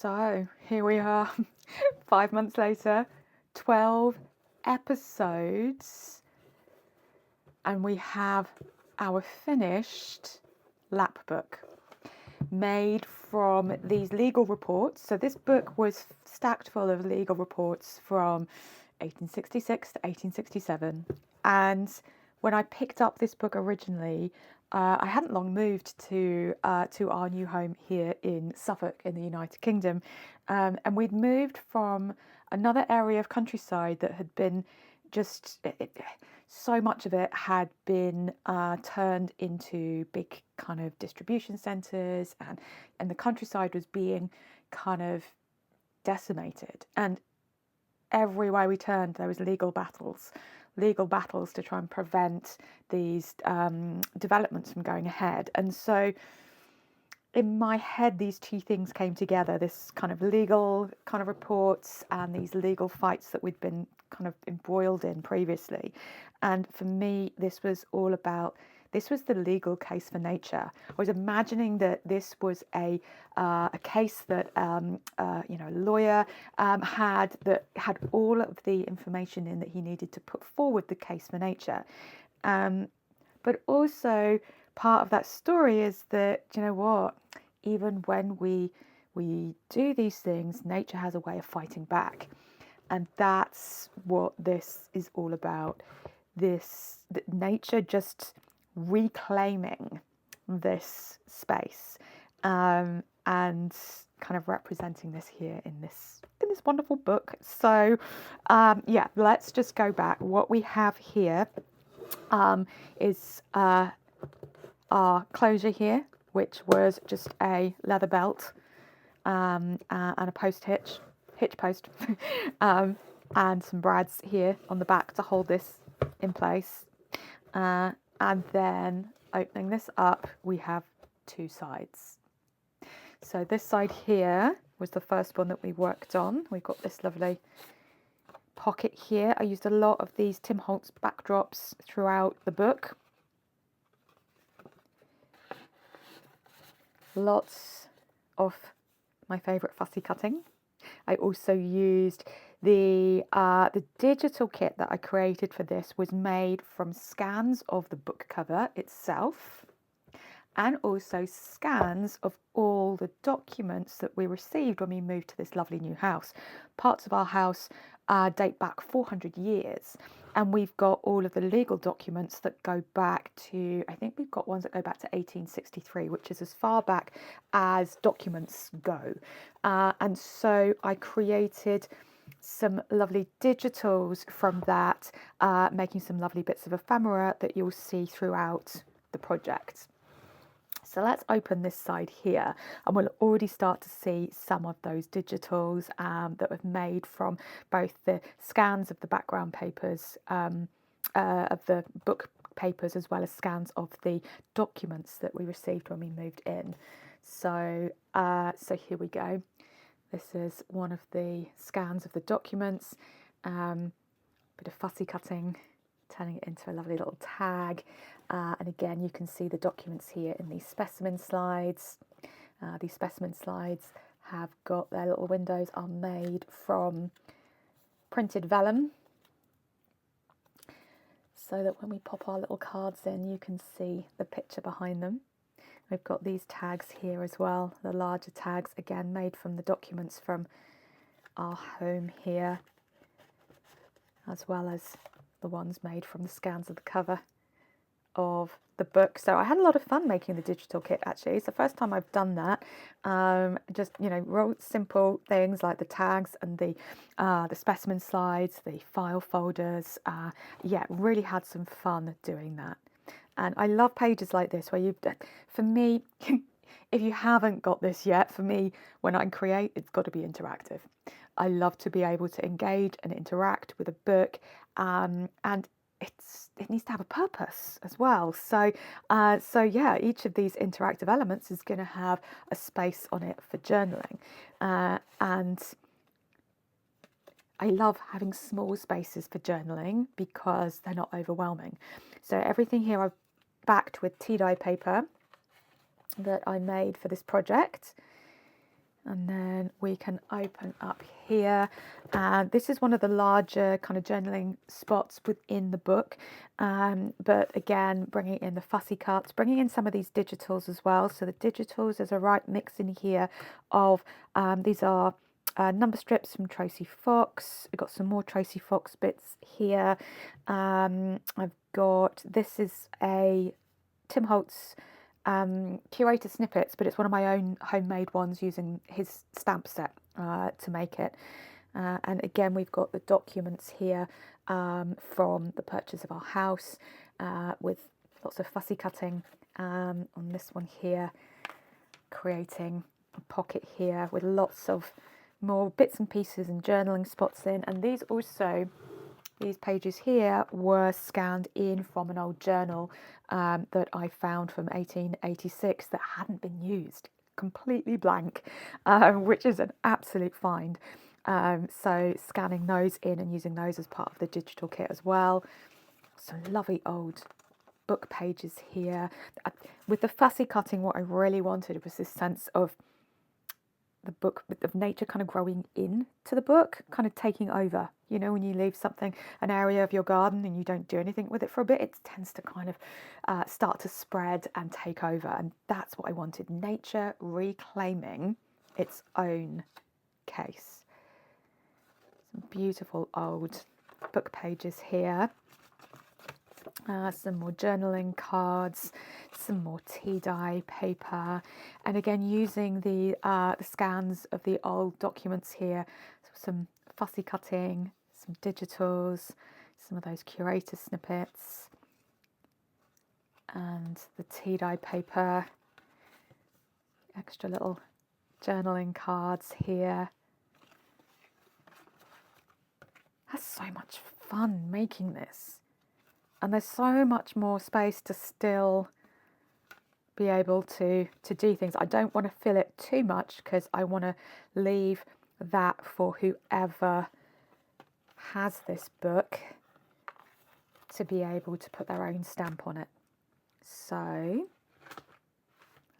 So here we are, 5 months later, 12 episodes, and we have our finished lap book made from these legal reports. So this book was stacked full of legal reports from 1866 to 1867. And when I picked up this book originally, I hadn't long moved to our new home here in Suffolk in the United Kingdom, and we'd moved from another area of countryside that had been just so much of it had been turned into big kind of distribution centres, and the countryside was being kind of decimated, and everywhere we turned there was legal battles to try and prevent these developments from going ahead. And so in my head these two things came together, this kind of legal kind of reports and these legal fights that we'd been kind of embroiled in previously. And for me, this was the legal case for nature. I was imagining that this was a case that a lawyer had all of the information in that he needed to put forward the case for nature. But also part of that story is that, you know what, even when we do these things, nature has a way of fighting back. And that's what this is all about. Nature just reclaiming this space, and kind of representing this here in this wonderful book. So let's just go back. What we have here is our closure here, which was just a leather belt and a hitch post, and some brads here on the back to hold this in place. And then opening this up, we have two sides. So this side here was the first one that we worked on. We've got this lovely pocket here. I used a lot of these Tim Holtz backdrops throughout the book. Lots of my favourite fussy cutting. I also used the digital kit that I created for this was made from scans of the book cover itself, and also scans of all the documents that we received when we moved to this lovely new house. Parts of our house date back 400 years, and we've got all of the legal documents that go back to, I think we've got ones that go back to 1863, which is as far back as documents go. And so I created some lovely digitals from that, making some lovely bits of ephemera that you'll see throughout the project. So let's open this side here, and we'll already start to see some of those digitals that were made from both the scans of the background papers, of the book papers, as well as scans of the documents that we received when we moved in. So here we go. This is one of the scans of the documents, bit of fussy cutting, turning it into a lovely little tag. And again, you can see the documents here in these specimen slides. These specimen slides have got their little windows are made from printed vellum, so that when we pop our little cards in, you can see the picture behind them. We've got these tags here as well, the larger tags, again made from the documents from our home here, as well as the ones made from the scans of the cover of the book. So I had a lot of fun making the digital kit. Actually, it's the first time I've done that. Just real simple things like the tags and the specimen slides, the file folders. Really had some fun doing that. And I love pages like this where for me, if you haven't got this yet, for me, when I create, it's got to be interactive. I love to be able to engage and interact with a book, and it needs to have a purpose as well. So each of these interactive elements is going to have a space on it for journaling, and I love having small spaces for journaling because they're not overwhelming. So everything here I've backed with tea dye paper that I made for this project. And then we can open up here. And this is one of the larger kind of journaling spots within the book. But again, bringing in the fussy cuts, bringing in some of these digitals as well. So the digitals, there's a right mix in here of, these are number strips from Tracy Fox. We've got some more Tracy Fox bits here. I've got, this is a Tim Holtz curator snippets, but it's one of my own homemade ones using his stamp set to make it. And again, we've got the documents here from the purchase of our house with lots of fussy cutting on this one here, creating a pocket here with lots of more bits and pieces and journaling spots in. And these also, these pages here were scanned in from an old journal that I found from 1886 that hadn't been used, completely blank, which is an absolute find. So scanning those in and using those as part of the digital kit as well. Some lovely old book pages here. With the fussy cutting, what I really wanted was this sense of the book, of nature kind of growing into the book, kind of taking over. You know, when you leave something, an area of your garden, and you don't do anything with it for a bit, it tends to kind of start to spread and take over. And that's what I wanted, nature reclaiming its own case. Some beautiful old book pages here. Some more journaling cards, some more tea dye paper, and again using the scans of the old documents here. So some fussy cutting, some digitals, some of those curator snippets, and the tea dye paper. Extra little journaling cards here. That's so much fun making this. And there's so much more space to still be able to do things. I don't want to fill it too much because I want to leave that for whoever has this book to be able to put their own stamp on it. So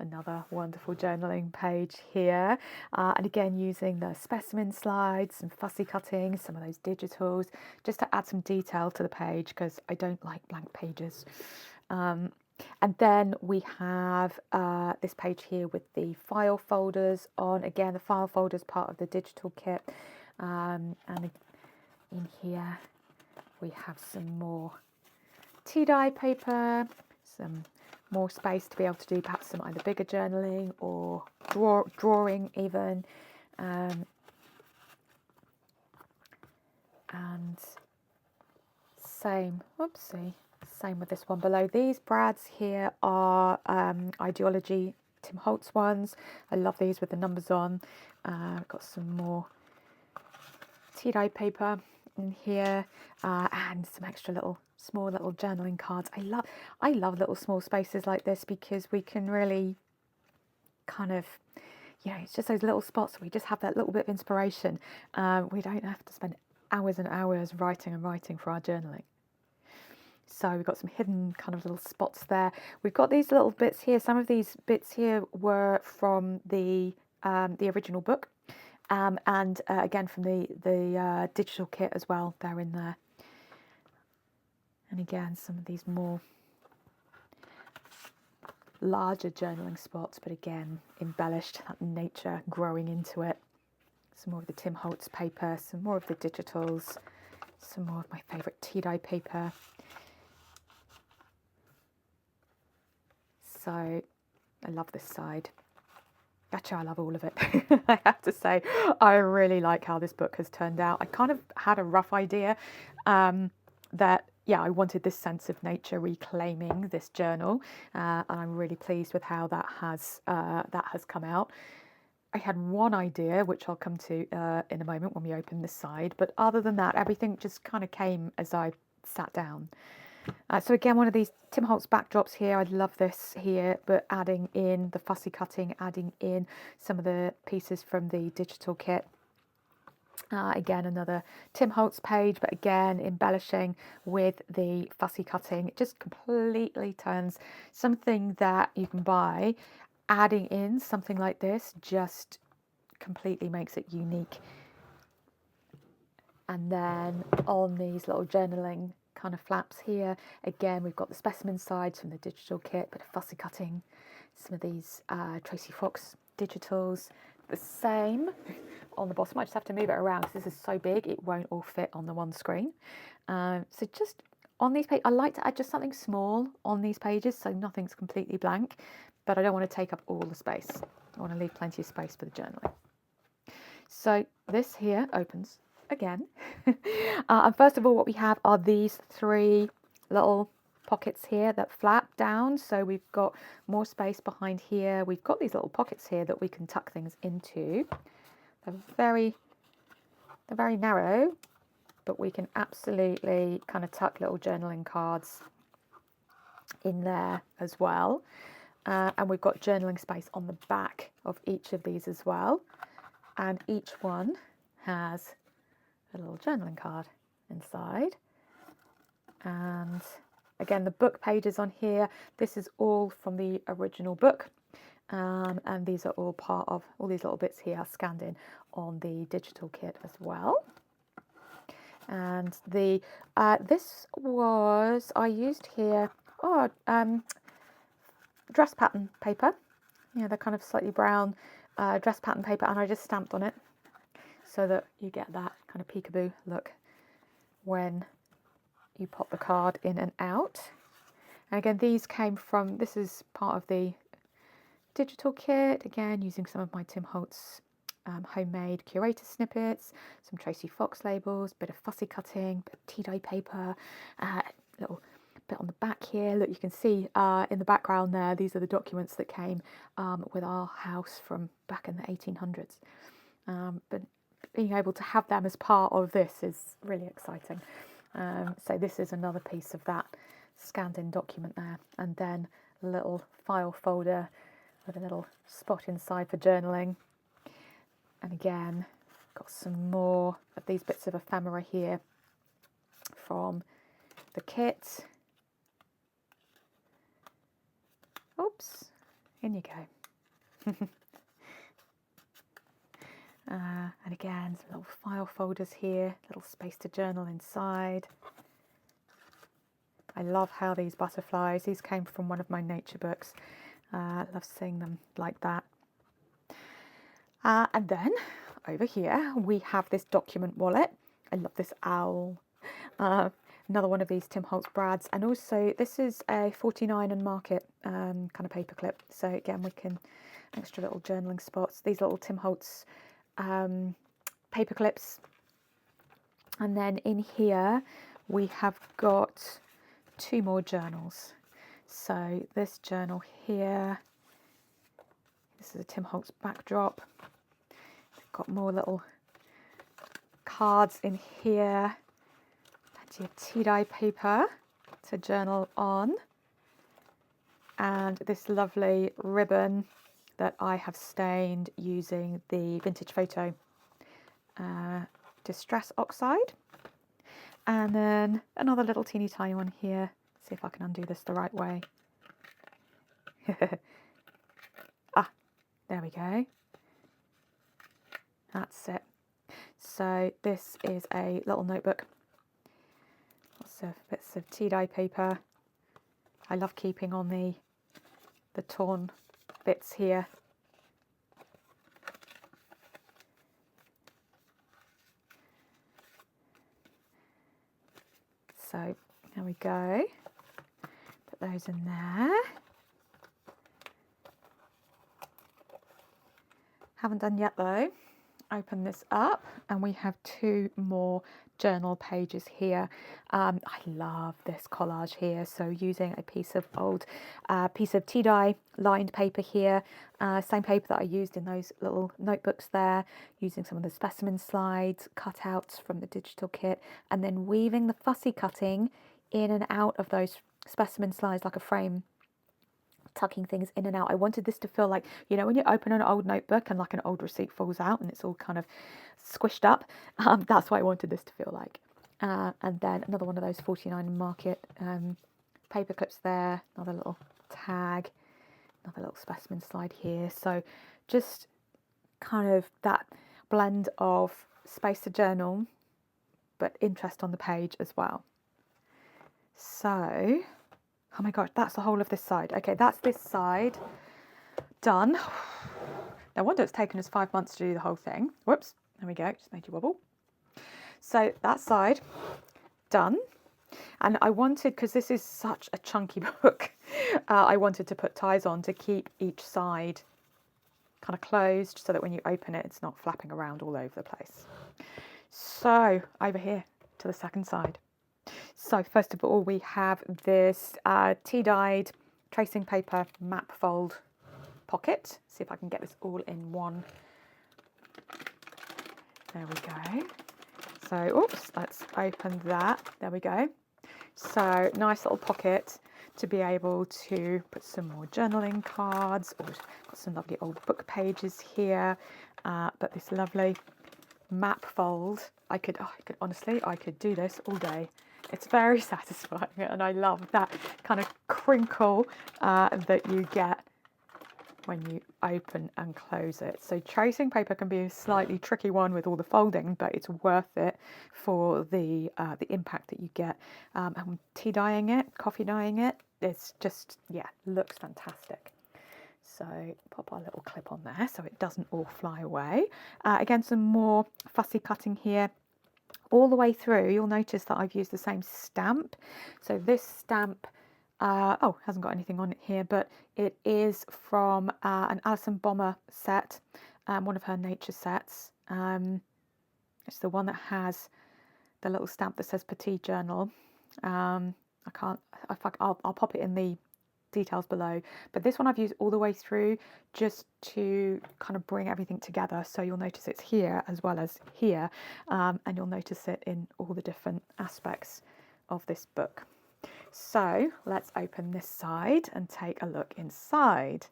another wonderful journaling page here, and again using the specimen slides, some fussy cutting, some of those digitals, just to add some detail to the page because I don't like blank pages. And then we have this page here with the file folders on. Again, the file folders part of the digital kit, and in here we have some more tea dye paper, some more space to be able to do perhaps some either bigger journaling or drawing even. And same with this one below. These brads here are Ideology Tim Holtz ones. I love these with the numbers on. I've got some more tea dye paper in here, and some extra small little journaling cards. I love little small spaces like this because we can really kind of, you know, it's just those little spots where we just have that little bit of inspiration. We don't have to spend hours and hours writing for our journaling. So we've got some hidden kind of little spots there. We've got these little bits here. Some of these bits here were from the original book. And again from the digital kit as well, they're in there. And again, some of these more larger journaling spots, but again, embellished, that nature growing into it. Some more of the Tim Holtz paper, some more of the digitals, some more of my favourite tea dye paper. So I love this side. Actually, I love all of it. I have to say, I really like how this book has turned out. I kind of had a rough idea that, yeah, I wanted this sense of nature reclaiming this journal, and I'm really pleased with how that has come out. I had one idea, which I'll come to in a moment when we open this side, but other than that, everything just kind of came as I sat down. So again, one of these Tim Holtz backdrops here. I love this here, but adding in the fussy cutting, adding in some of the pieces from the digital kit. Again, another Tim Holtz page, but again, embellishing with the fussy cutting. It just completely turns something that you can buy, adding in something like this just completely makes it unique. And then on these little journaling kind of flaps here, again, we've got the specimen sides from the digital kit, bit of fussy cutting, some of these Tracy Fox digitals. The same on the bottom. I just have to move it around because this is so big, it won't all fit on the one screen. So just on these pages, I like to add just something small on these pages so nothing's completely blank, but I don't want to take up all the space. I want to leave plenty of space for the journaling. So this here opens again. And first of all, what we have are these 3 little pockets here that flap down. So we've got more space behind here. We've got these little pockets here that we can tuck things into. They're very narrow, but we can absolutely kind of tuck little journaling cards in there as well. And we've got journaling space on the back of each of these as well. And each one has a little journaling card inside. And again, the book pages on here, this is all from the original book. And these are all part of, all these little bits here are scanned in on the digital kit as well. And the this was, I used here, dress pattern paper. Yeah, the kind of slightly brown dress pattern paper, and I just stamped on it so that you get that kind of peekaboo look when you pop the card in and out. And again, these came from, this is part of the digital kit, again using some of my Tim Holtz homemade curator snippets, some Tracy Fox labels, bit of fussy cutting, bit of tea-dye paper, little bit on the back here. Look, you can see in the background there, these are the documents that came with our house from back in the 1800s. But being able to have them as part of this is really exciting. So this is another piece of that scanned in document there. And then a little file folder with a little spot inside for journaling. And again, got some more of these bits of ephemera here from the kit. Oops, in you go. And again, some little file folders here, little space to journal inside. I love how these butterflies, these came from one of my nature books. I love seeing them like that. And then over here we have this document wallet. I love this owl. Another one of these Tim Holtz brads, and also this is a 49 and Market kind of paper clip. So again, we can extra little journaling spots. These little Tim Holtz paper clips, and then in here we have got 2 more journals. So this journal here, this is a Tim Holtz backdrop. Got more little cards in here, plenty of tea-dye paper to journal on, and this lovely ribbon that I have stained using the Vintage Photo Distress Oxide. And then another little teeny tiny one here. See if I can undo this the right way. There we go. That's it. So this is a little notebook. Lots of bits of tea-dye paper. I love keeping on the torn bits here. So there we go. Put those in there. Haven't done yet though. Open this up and we have 2 more journal pages here. I love this collage here. So using a piece of old piece of tea-dye lined paper here, same paper that I used in those little notebooks there, using some of the specimen slides, cutouts from the digital kit, and then weaving the fussy cutting in and out of those specimen slides like a frame, tucking things in and out. I wanted this to feel like, you know, when you open an old notebook and like an old receipt falls out and it's all kind of squished up, that's what I wanted this to feel like. And then another one of those 49 Market paper clips there, another little tag, another little specimen slide here. So just kind of that blend of space to journal, but interest on the page as well. So, oh my gosh, that's the whole of this side. Okay, that's this side done. No wonder it's taken us 5 months to do the whole thing. Whoops, there we go, just made you wobble. So that side done. And I wanted, because this is such a chunky book, I wanted to put ties on to keep each side kind of closed so that when you open it, it's not flapping around all over the place. So over here to the second side. So first of all, we have this tea-dyed tracing paper map fold pocket. See if I can get this all in one. There we go. So, oops, let's open that. There we go. So nice little pocket to be able to put some more journaling cards, or got some lovely old book pages here. But this lovely map fold, I could honestly, I could do this all day. It's very satisfying, and I love that kind of crinkle that you get when you open and close it. So tracing paper can be a slightly tricky one with all the folding, but it's worth it for the impact that you get. And tea dyeing it, coffee dyeing it, it's just, yeah, looks fantastic. So pop our little clip on there so it doesn't all fly away. Again, some more fussy cutting here. All the way through, you'll notice that I've used the same stamp. So this stamp, hasn't got anything on it here, but it is from an Alison Bommer set, one of her nature sets. It's the one that has the little stamp that says Petite Journal. I'll pop it in the details below, but this one I've used all the way through just to kind of bring everything together. So you'll notice it's here as well as here, and you'll notice it in all the different aspects of this book. So let's open this side and take a look inside.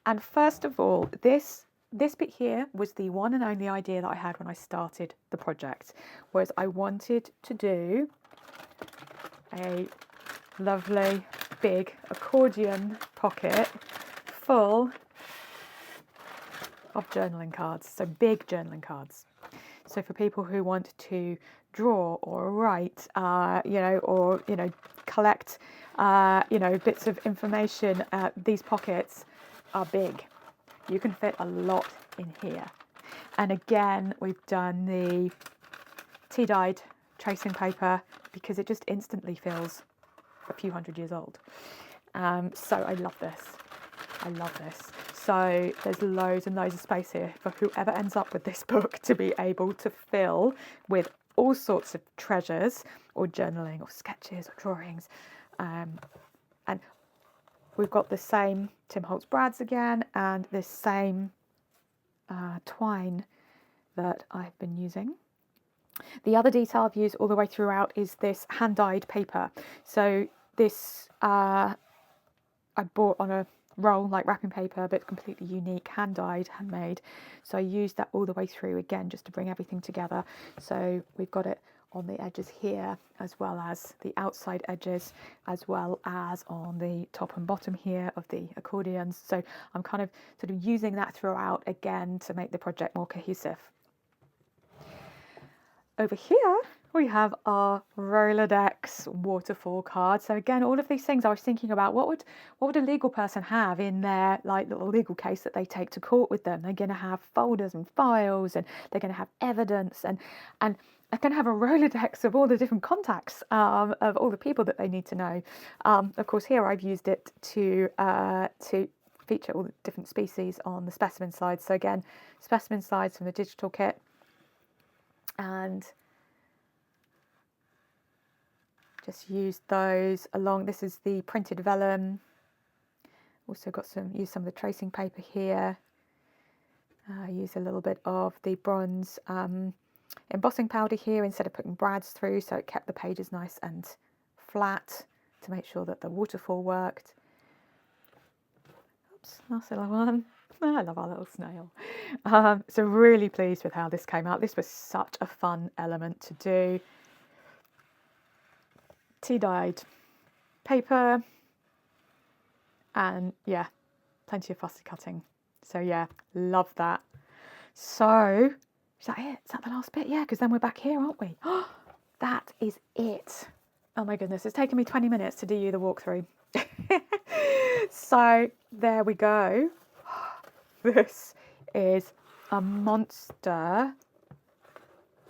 And first of all, this bit here was the one and only idea that I had when I started the project, was I wanted to do a lovely big accordion pocket full of journaling cards, so big journaling cards. So for people who want to draw or write, or collect, bits of information, these pockets are big. You can fit a lot in here. And again, we've done the tea-dyed tracing paper because it just instantly feels a few hundred years old. So I love this. I love this. So there's loads and loads of space here for whoever ends up with this book to be able to fill with all sorts of treasures or journaling or sketches or drawings. And we've got the same Tim Holtz brads again, and this same twine that I've been using. The other detail I've used all the way throughout is this hand-dyed paper. So this I bought on a roll like wrapping paper, but completely unique, hand-dyed, handmade. So I used that all the way through again just to bring everything together. So we've got it on the edges here, as well as the outside edges, as well as on the top and bottom here of the accordions. So I'm kind of sort of using that throughout again to make the project more cohesive. Over here we have our Rolodex waterfall card. So again, all of these things I was thinking about, what would a legal person have in their like little legal case that they take to court with them? They're going to have folders and files, and they're going to have evidence, and they're going to have a Rolodex of all the different contacts of all the people that they need to know. Of course, here I've used it to feature all the different species on the specimen slides. So again, specimen slides from the digital kit. And just use those along. This is the printed vellum. Also got use some of the tracing paper here. Use a little bit of the bronze embossing powder here instead of putting brads through, so it kept the pages nice and flat to make sure that the waterfall worked. Oops, last little one. I love our little snail. So really pleased with how this came out. This was such a fun element to do. Tea-dyed paper, and yeah, plenty of fussy cutting. So yeah, love that. So, is that it? Is that the last bit? Yeah, because then we're back here, aren't we? That is it. Oh my goodness, it's taken me 20 minutes to do you the walkthrough. So there we go. This is a monster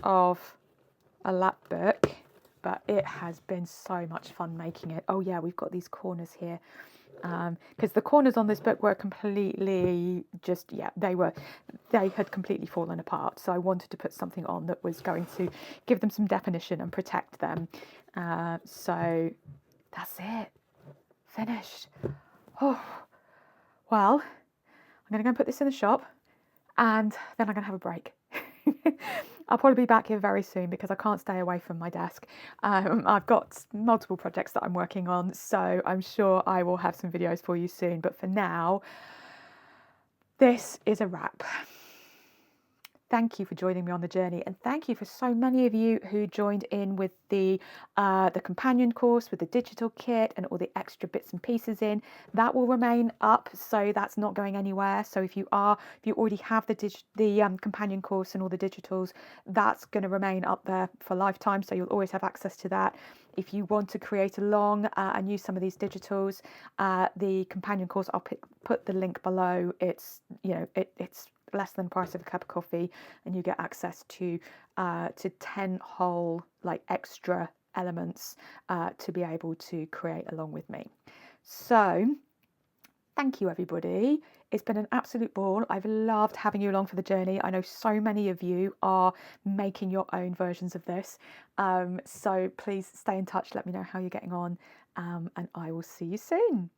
of a lap book, but it has been so much fun making it. Oh yeah, we've got these corners here. Because the corners on this book were completely just, yeah, they had completely fallen apart. So I wanted to put something on that was going to give them some definition and protect them. So that's it. Finished. Oh, well, I'm going to go and put this in the shop and then I'm going to have a break. I'll probably be back here very soon because I can't stay away from my desk. I've got multiple projects that I'm working on, so I'm sure I will have some videos for you soon. But for now, this is a wrap. Thank you for joining me on the journey, and thank you for so many of you who joined in with the companion course with the digital kit and all the extra bits and pieces in. That will remain up, so that's not going anywhere. So if you already have the companion course and all the digitals, that's going to remain up there for lifetime. So you'll always have access to that. If you want to create along and use some of these digitals, the companion course, I'll put the link below. It's it's less than the price of a cup of coffee, and you get access to 10 whole like extra elements to be able to create along with me. So thank you everybody. It's been an absolute ball. I've loved having you along for the journey. I know so many of you are making your own versions of this, so please stay in touch, let me know how you're getting on, and I will see you soon.